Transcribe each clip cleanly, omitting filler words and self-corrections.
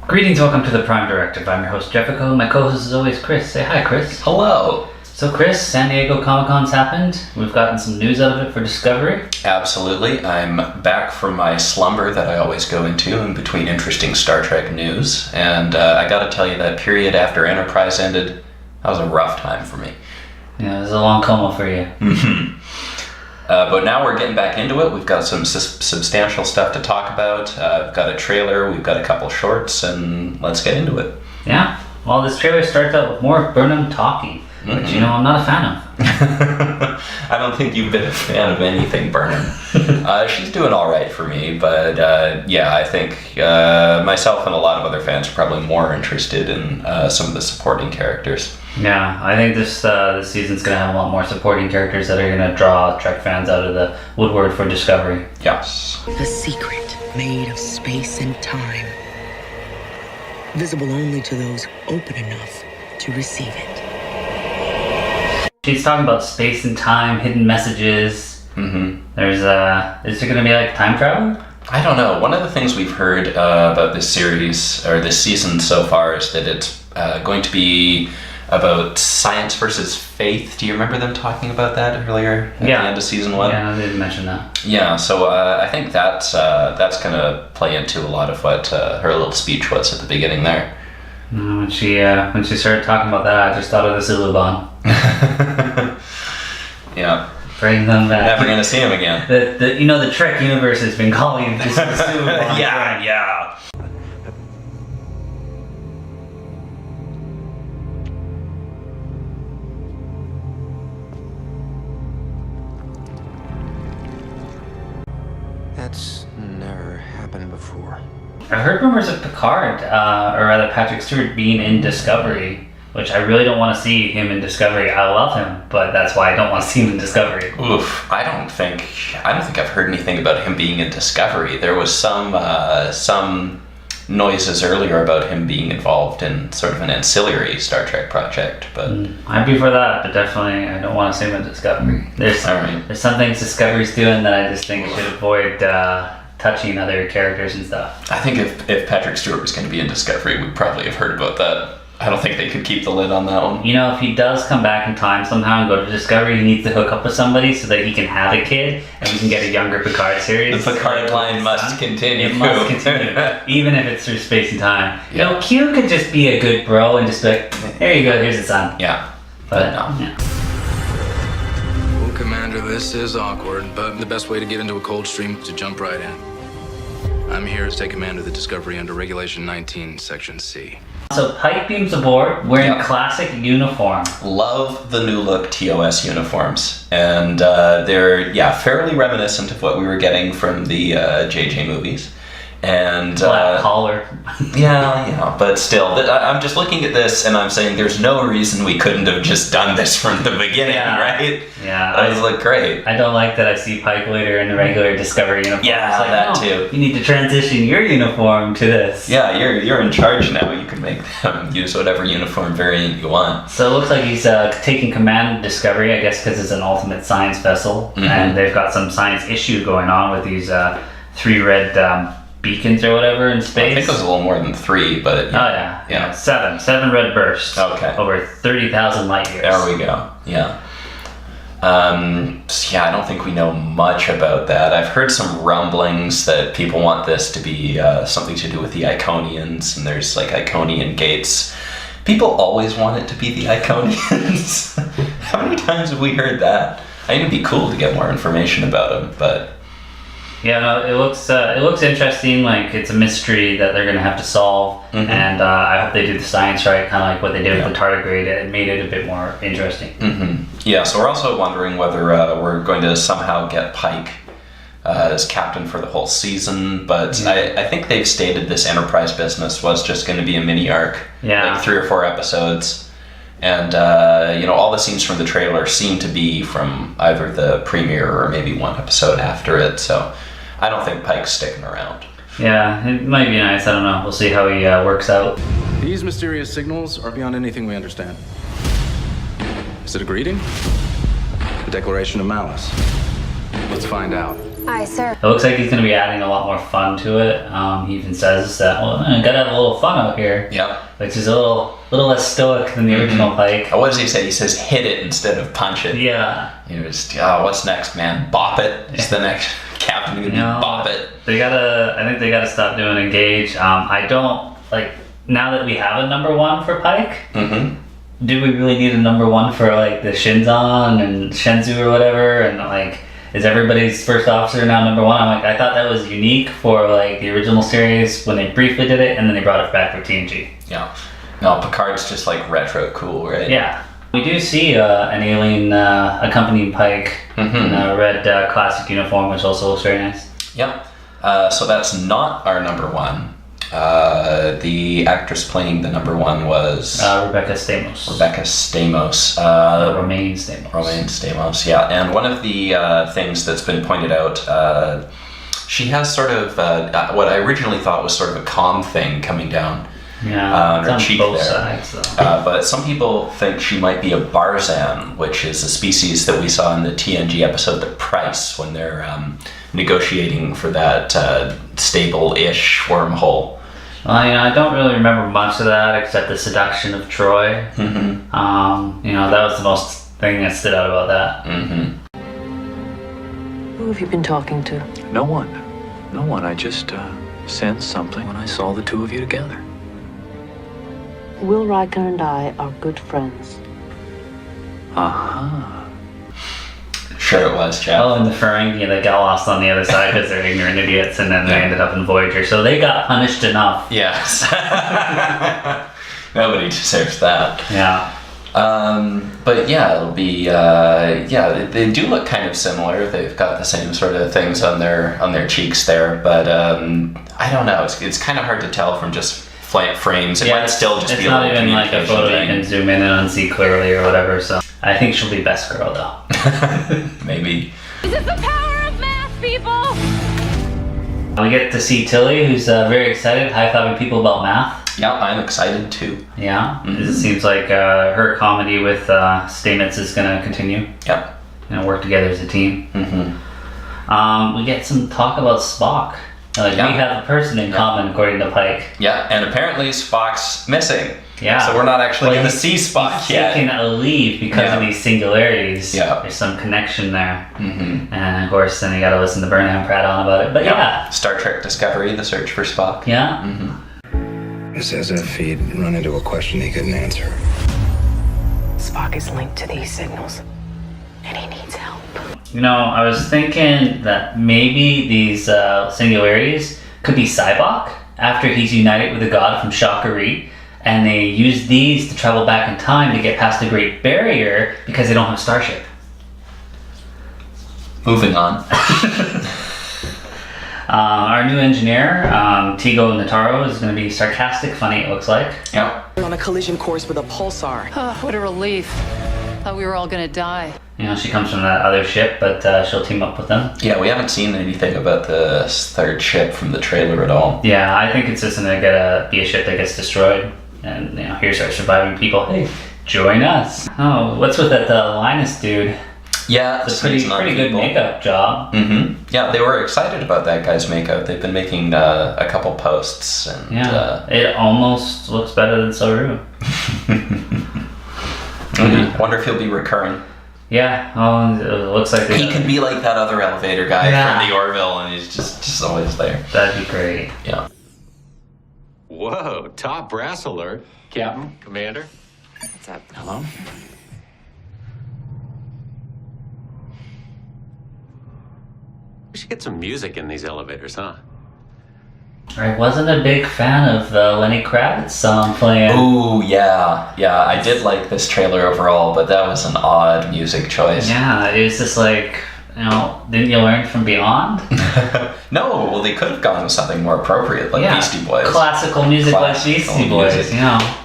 Greetings, welcome to the Prime Directive. I'm your host, Jeffico. My co-host is always Chris. Say hi, Chris. Hello. So Chris, San Diego Comic-Con's happened. We've gotten some news out of it for Discovery. Absolutely. I'm back from my slumber that I always go into in between interesting Star Trek news. And I gotta tell you, that period after Enterprise ended, that was a rough time for me. Yeah, it was a long coma for you. But now we're getting back into it. We've got some substantial stuff to talk about. We've got a trailer, we've got a couple shorts, and let's get into it. Yeah. Well, this trailer starts out with more of Burnham talking, which, you know, I'm not a fan of. I don't think you've been a fan of anything, Burnham. She's doing all right for me, but yeah, I think myself and a lot of other fans are probably more interested in some of the supporting characters. Yeah, I think this season's going to have a lot more supporting characters that are going to draw Trek fans out of the woodwork for Discovery. Yes. The secret made of space and time, visible only to those open enough to receive it. She's talking about space and time, hidden messages. There's is there going to be like time travel? I don't know. One of the things we've heard about this series, or this season so far, is that it's going to be about science versus faith. Do you remember them talking about that earlier at the end of season 1? Yeah, they did mention that. Yeah, so I think that's going to play into a lot of what her little speech was at the beginning there. When she started talking about that, I just thought of the Zuluban. Yeah. Bring them back. Never going to see him again. The Trek universe has been calling this the Zuluban. Yeah. That's never happened before. I've heard rumors of Picard, or rather Patrick Stewart, being in Discovery, which I really don't want to see him in Discovery. I love him, but that's why I don't want to see him in Discovery. Oof, I don't think I've heard anything about him being in Discovery. There was some noises earlier about him being involved in sort of an ancillary Star Trek project, but I'd be for that, but definitely I don't want to see him in Discovery. There's some things Discovery's doing that I just think it should avoid touching other characters and stuff. I think if Patrick Stewart was going to be in Discovery, we'd probably have heard about that. I don't think they could keep the lid on that one. You know, if he does come back in time somehow and go to Discovery, he needs to hook up with somebody so that he can have a kid and we can get a younger Picard series. The Picard line must continue. It must continue, even if it's through space and time. Yeah. You know, Q could just be a good bro and just be like, there you go, here's the son. Yeah, But no. Yeah. Well, Commander, this is awkward, but the best way to get into a cold stream is to jump right in. I'm here to take command of the Discovery under Regulation 19, Section C. So Pike beams aboard wearing classic uniform. Love the new look TOS uniforms, and they're fairly reminiscent of what we were getting from the JJ movies. And Black collar. yeah, but still, I'm just looking at this and I'm saying there's no reason we couldn't have just done this from the beginning, right? Yeah, Those look great. I don't like that I see Pike later in the regular Discovery uniform. Yeah, it's like, that no, too. You need to transition your uniform to this. Yeah, you're in charge now. You can make them use whatever uniform variant you want. So it looks like he's taking command of Discovery, I guess because it's an ultimate science vessel, and they've got some science issue going on with these 3 red beacons or whatever in space. I think it was a little more than 3, but yeah. 7 red bursts. Okay. Over 30,000 light years. There we go. Yeah. I don't think we know much about that. I've heard some rumblings that people want this to be something to do with the Iconians, and there's like Iconian gates. People always want it to be the Iconians. How many times have we heard that? I think it'd be cool to get more information about them, but yeah, no, it looks interesting. Like it's a mystery that they're gonna have to solve, and I hope they do the science right, kind of like what they did with the tardigrade. It made it a bit more interesting. Yeah, so we're also wondering whether we're going to somehow get Pike as captain for the whole season, but I think they've stated this Enterprise business was just going to be a mini arc, like 3 or 4 episodes. And, all the scenes from the trailer seem to be from either the premiere or maybe 1 episode after it, so I don't think Pike's sticking around. Yeah, it might be nice, I don't know. We'll see how he works out. These mysterious signals are beyond anything we understand. Is it a greeting? A declaration of malice? Let's find out. Aye, sir. It looks like he's going to be adding a lot more fun to it. He even says that, well, I gotta have a little fun out here. Yep. Which is a little less stoic than the original Pike. What does he say? He says hit it instead of punch it. Yeah. You know, just, what's next, man? Bop it. Is the next captain going to be bop it? I think they gotta stop doing engage. I don't, like, now that we have a number 1 for Pike, do we really need a number 1 for, like, the Shinzon and Shenzhou or whatever? And, like, is everybody's first officer now number 1? I'm like, I thought that was unique for, like, the original series when they briefly did it, and then they brought it back for TNG. Yeah. No, Picard's just, like, retro cool, right? Yeah. We do see an alien accompanying Pike in a red classic uniform, which also looks very nice. Yep. So that's not our number 1. The actress playing the number 1 was Robecca Stamos. Romijn Stamos, yeah. And one of the things that's been pointed out, she has sort of what I originally thought was sort of a calm thing coming down on her cheek both there. sides, but some people think she might be a Barzan, which is a species that we saw in the TNG episode The Price when they're negotiating for that stable-ish wormhole. Well, I don't really remember much of that except the seduction of Troy. That was the most thing that stood out about that. Who have you been talking to? No one. I just sensed something when I saw the two of you together. Will Riker and I are good friends. Sure it was, Chad. Oh, and the Ferengi that got lost on the other side because they're ignorant idiots, and then they ended up in Voyager. So they got punished enough. Yes. Nobody deserves that. Yeah. But yeah, it'll be they do look kind of similar. They've got the same sort of things on their cheeks there, but I don't know. It's kind of hard to tell from just frames. It might still just be a little communication. It's not even like a photo thing. you can zoom in and unsee clearly or whatever. So I think she'll be best girl though. Maybe. This is the power of math, people! We get to see Tilly, who's very excited, high-fiving people about math. Yeah, I'm excited too. Yeah, it seems like her comedy with Stamets is going to continue. Yep. Work together as a team. We get some talk about Spock. We have a person in common, according to Pike. Yeah, and apparently Spock's missing. Yeah. So we're not actually going to see Spock yet. He's taking a leave because of these singularities. Yeah. There's some connection there. And of course, then you got to listen to Burnham prat on about it. But yeah. Star Trek Discovery, The Search for Spock. Yeah. It's as if he'd run into a question he couldn't answer. Spock is linked to these signals, and he needs help. I was thinking that maybe these singularities could be Cybok after he's united with a god from Shakari, and they use these to travel back in time to get past the Great Barrier because they don't have a starship. Moving on. Our new engineer, Tig Notaro, is going to be sarcastic, funny, it looks like. Yeah. We're on a collision course with a pulsar. Oh, what a relief. Thought we were all gonna die. She comes from that other ship, but she'll team up with them. Yeah, we haven't seen anything about the third ship from the trailer at all. Yeah, I think it's just going to be a ship that gets destroyed. And, here's our surviving people. Hey, join us. Oh, what's with that Linus dude? Yeah, it's a pretty good makeup job. Yeah, they were excited about that guy's makeup. They've been making a couple posts. And, it almost looks better than Saru. Wonder if he'll be recurring. Yeah, it looks like he can be like that other elevator guy from the Orville, and he's just always there. That'd be great. Yeah. Whoa, top brass alert. Captain, Commander. What's up? Hello? We should get some music in these elevators, huh? I wasn't a big fan of the Lenny Kravitz song playing. Ooh, yeah. I did like this trailer overall, but that was an odd music choice. Yeah, it was just like, didn't you learn from Beyond? No, well, they could have gone with something more appropriate, like Beastie Boys. Classical music like Beastie Boys,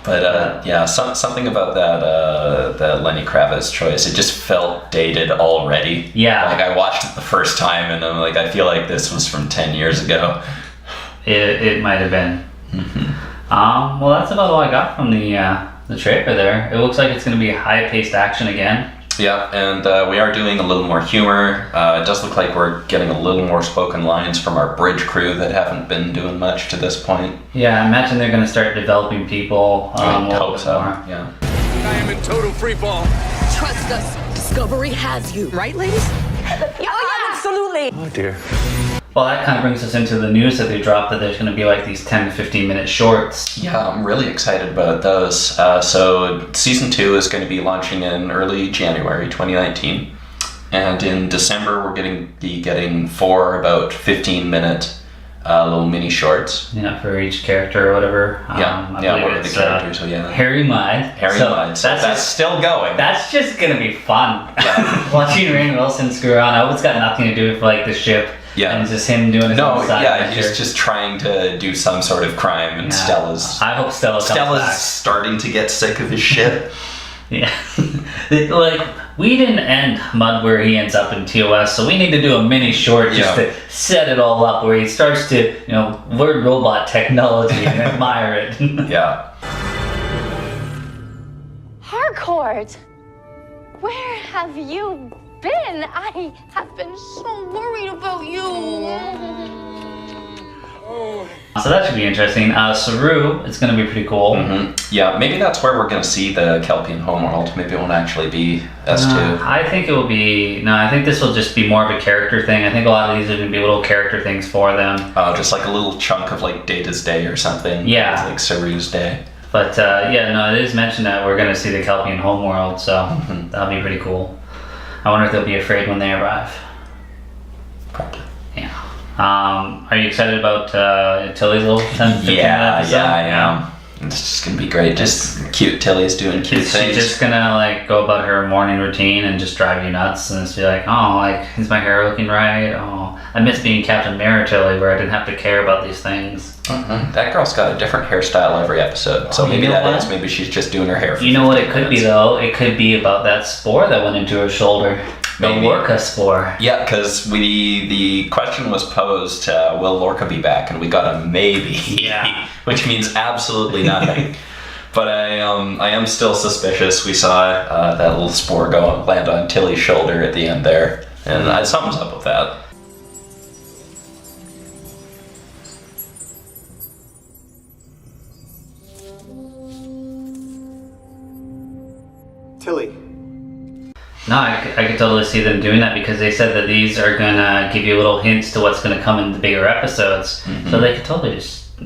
But something about that Lenny Kravitz choice, it just felt dated already. Yeah. Like, I watched it the first time, and I'm like, I feel like this was from 10 years ago. It might have been. Well, that's about all I got from the trailer there. It looks like it's going to be high-paced action again. Yeah, and we are doing a little more humor. It does look like we're getting a little more spoken lines from our bridge crew that haven't been doing much to this point. Yeah, I imagine they're going to start developing people I hope so, yeah. I am in total free fall. Trust us. Discovery has you. Right, ladies? Yeah, absolutely. Oh, dear. Well, that kind of brings us into the news that they dropped that there's going to be like these 10 to 15 minute shorts. Yeah, I'm really excited about those. So season 2 is going to be launching in early January 2019. And in December, we're getting 4 about 15-minute little mini shorts. Yeah, for each character or whatever. What are the characters? Harry Mudd. So that's still going. That's just going to be fun. Yeah. Watching Rainn Wilson screw around. I hope it's got nothing to do with like the ship. Yeah. And just him doing his own side. Yeah, he's just trying to do some sort of crime, and I hope Stella's back. starting to get sick of his shit. Yeah. Like, we didn't end Mudd where he ends up in TOS, so we need to do a mini short just to set it all up where he starts to, learn robot technology and admire it. Yeah. Harcourt, where have you been? I have been so worried about you. So that should be interesting. Saru, it's going to be pretty cool. Mm-hmm. Yeah, maybe that's where we're going to see the Kelpian homeworld. Maybe it won't actually be S2. I think it will be... No, I think this will just be more of a character thing. I think a lot of these are going to be little character things for them. Oh, just like a little chunk of like Data's day or something. Yeah. It's like Saru's day. But it is mentioned that we're going to see the Kelpian homeworld, so that'll be pretty cool. I wonder if they'll be afraid when they arrive. Probably. Yeah. Are you excited about Tilly's little 10-15 episode? Yeah, I am. It's just gonna be great. Just cute Tilly's doing cute things. She's just gonna like go about her morning routine and just drive you nuts and just be like, oh, like, is my hair looking right? Oh, I miss being Captain Mirror Tilly where I didn't have to care about these things. That girl's got a different hairstyle every episode, so maybe maybe she's just doing her hair for You know what it could be though? It could be about that spore that went into her shoulder. The Lorca spore. Yeah, because the question was posed, will Lorca be back? And we got a maybe. Yeah. Which means absolutely nothing. But I am still suspicious. We saw that little spore land on Tilly's shoulder at the end there. And something's up with that. Tilly. No, I could totally see them doing that because they said that these are going to give you little hints to what's going to come in the bigger episodes. Mm-hmm. So they could totally just,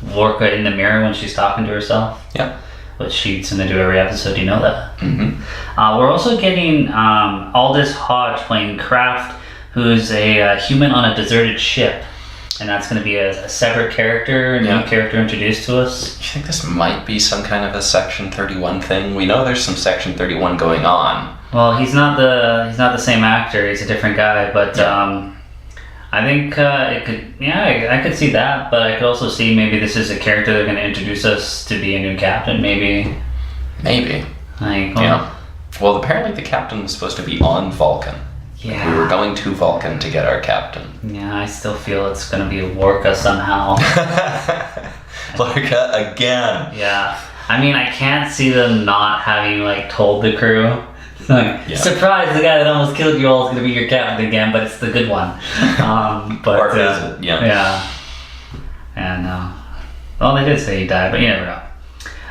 Lorca in the mirror when she's talking to herself. Yeah. Which she's going to do every episode, you know that. Mm-hmm. We're also getting Aldous Hodge playing Kraft, who's a human on a deserted ship. And that's going to be a separate character, a new character introduced to us. You think this might be some kind of a Section 31 thing? We know there's some Section 31 going on. Well, he's not the same actor. He's a different guy, but I think it could. Yeah, I could see that, but I could also see maybe this is a character they're going to introduce us to be a new captain. Maybe. Well, apparently the captain was supposed to be on Vulcan. Yeah. We were going to Vulcan to get our captain. Yeah, I still feel it's going to be Lorca somehow. Lorca again. Yeah. I mean, I can't see them not having told the crew. Surprise, the guy that almost killed you all is going to be your captain again, but it's the good one. Or is it? Yeah. And, well, they did say he died, but you never know.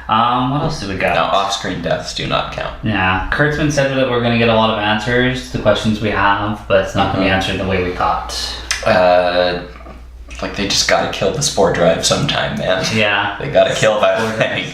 What else do we got? Now, off-screen deaths do not count. Yeah. Kurtzman said that we're going to get a lot of answers to the questions we have, but it's not going to be answered the way we thought. They just got to kill the spore drive sometime, man. Yeah. They got to kill that thing.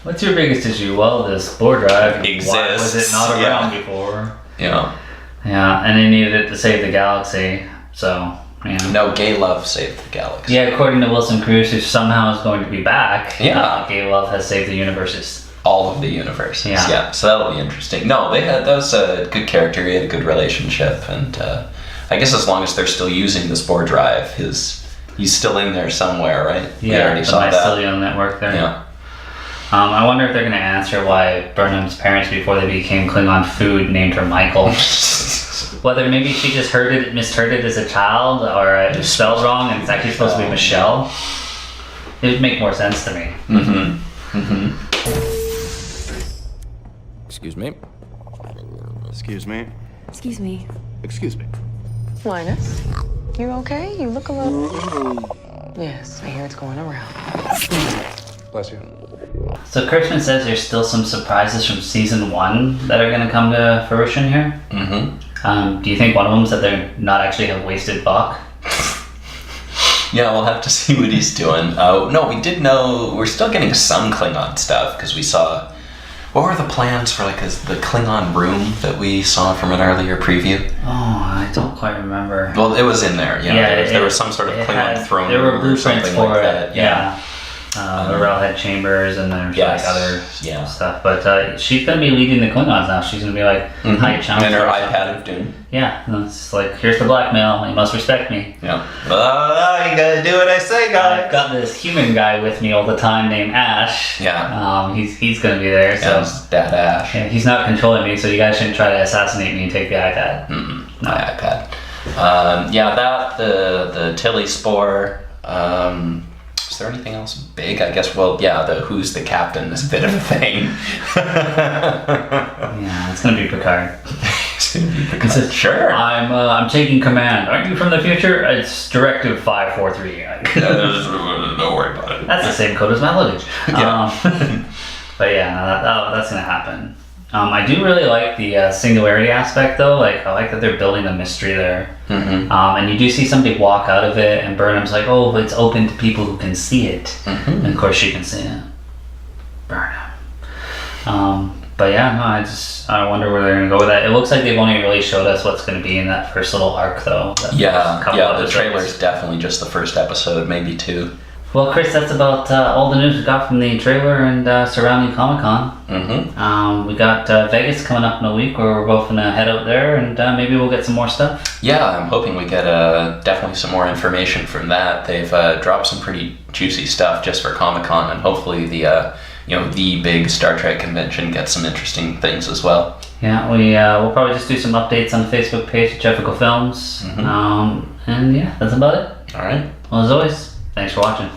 What's your biggest issue? Well, the spore drive exists. Why was it not around before? Yeah. Yeah, and they needed it to save the galaxy, so... Yeah. No, Gay Love saved the galaxy. Yeah, according to Wilson Cruz, who somehow is going to be back. Yeah. Gay Love has saved the universes. All of the universes. Yeah. So that'll be interesting. No, that was a good character. He had a good relationship, and I guess as long as they're still using the spore drive, he's still in there somewhere, right? Yeah, we already saw that. mycelium network there. Yeah. I wonder if they're going to answer why Burnham's parents, before they became Klingon food, named her Michael. Whether maybe she just misheard it as a child, or it was spelled wrong and it's actually supposed to be Michelle. It would make more sense to me. Excuse me. Excuse me. Excuse me. Excuse me. Linus, you okay? You look a little... Yes, I hear it's going around. Bless you. So Kurtzman says there's still some surprises from season 1 that are going to come to fruition here. Mm-hmm. Do you think one of them is that they're not actually have wasted Bach? Yeah, we'll have to see what he's doing. No, we did know we're still getting some Klingon stuff because we saw. What were the plans for the Klingon room that we saw from an earlier preview? Oh, I don't quite remember. Well, it was in there. Yeah, there was some sort of Klingon throne there were room or blueprints something for like it. that. Yeah. The railhead chambers and there's other stuff. But she's going to be leading the Klingons now. She's going to be high challenge. And her iPad of doom. Yeah. And it's like, here's the blackmail. You must respect me. Yeah. You got to do what I say, guy. I've got this human guy with me all the time named Ash. Yeah. He's going to be there. Yeah, So Dad Ash. Yeah, he's not controlling me, so you guys shouldn't try to assassinate me and take the iPad. No. My iPad. The Tilly Spore. Is there anything else big? I guess, the who's the captain is a bit of a thing. Yeah, it's going to be Picard. It's going to be Picard. Says, sure. I'm taking command. Aren't you from the future? It's Directive 543. Don't worry about it. That's the same code as my luggage. Yeah. But yeah, that's going to happen. I do really like the singularity aspect, though. I like that they're building a mystery there. Mm-hmm. And you do see somebody walk out of it, and Burnham's like, "Oh, it's open to people who can see it." Mm-hmm. And of course, she can see it. Burnham. But yeah, no, I wonder where they're gonna go with that. It looks like they've only really showed us what's gonna be in that first little arc, though. The trailer's definitely just the first episode, maybe 2. Well, Chris, that's about all the news we got from the trailer and surrounding Comic-Con. Mm-hmm. We got Vegas coming up in a week where we're both going to head out there and maybe we'll get some more stuff. Yeah, I'm hoping we get definitely some more information from that. They've dropped some pretty juicy stuff just for Comic-Con, and hopefully the big Star Trek convention gets some interesting things as well. Yeah, we'll probably just do some updates on the Facebook page at Jeffico Films. Mm-hmm. And yeah, that's about it. All right. Well, as always, thanks for watching.